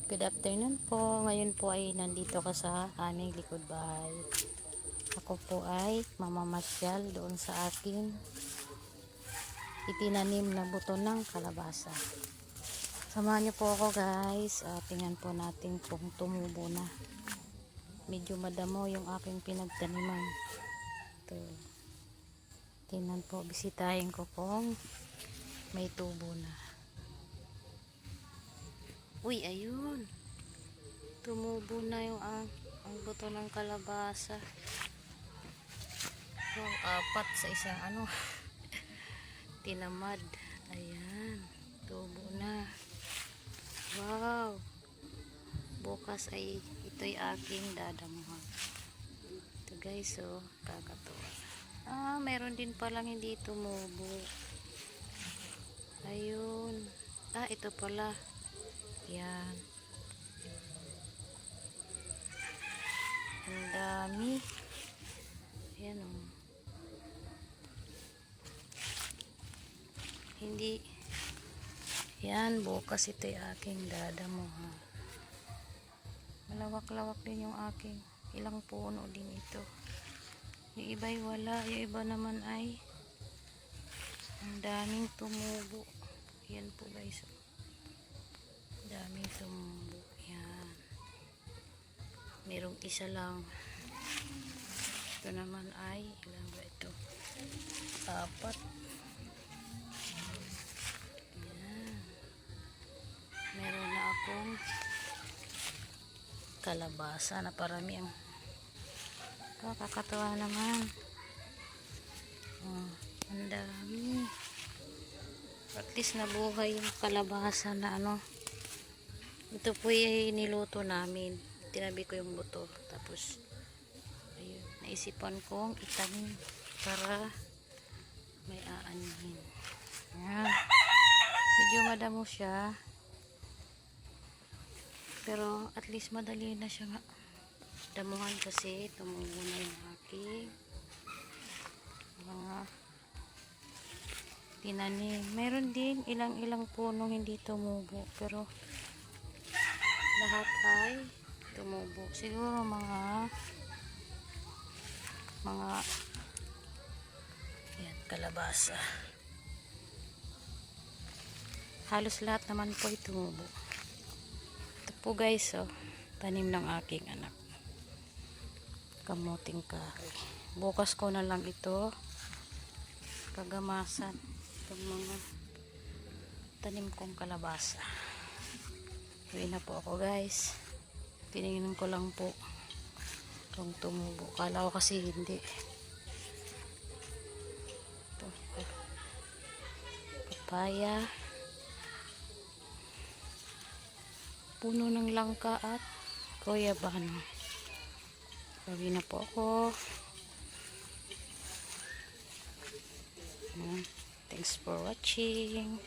Good afternoon po. Ngayon po ay nandito ka sa aming likod bahay. Ako po ay mamamasyal doon sa aking itinanim na buto ng kalabasa. Samahan niyo po ako guys. Tingnan po natin kung tumubo na. Medyo madamo yung aking pinagtaniman. Ito. Tingnan po, bisitahin ko kung may tubo na. Uy, ayun. Tumubo na yung ang buto ng kalabasa. So, 4 sa isang tinamad. Ayan. Tubo na. Wow. Bukas ay ito'y aking dadamuhan. Ito guys, so kakatuwa. Meron din palang hindi tumubo. Ayun. Ito pala. Yan. Ang dami. Ayan o. Hindi. Yan. Bukas ito'y aking dadamuhan. Malawak-lawak din yung aking. Ilang puno din ito. Yung iba'y wala. Yung iba naman ay ang daming tumubo. Yan po guys. Daming tumubo. Yan. Merong isa lang. Ito naman ay ilan ba ito? 4. Yan. Meron na akong kalabasa na parami ang kakatuwa naman. Ang dami. At least nabuhay yung kalabasa na ito po ay niluto namin. Tinabi ko yung buto. Tapos, ayun, naisipan kong itanim para may aanihin. Ayan. Medyo madamo siya. Pero, at least madali na siya nga. Damuhan kasi tumubo na yung aking mga tinanim. Meron din ilang punong hindi tumubo. Pero, lahat ay tumubo. Siguro mga yan, kalabasa. Halos lahat naman po ay tumubo. Ito po guys, tanim ng aking anak. Kamuting kahoy. Bukas ko na lang ito pagamasan itong mga tanim kong kalabasa. Uwi na po ako guys. Tinignan ko lang po kung tumubo. Kala ko kasi hindi. Ito. Papaya. Puno ng langka at goyabano. Uwi na po ako. Thanks for watching.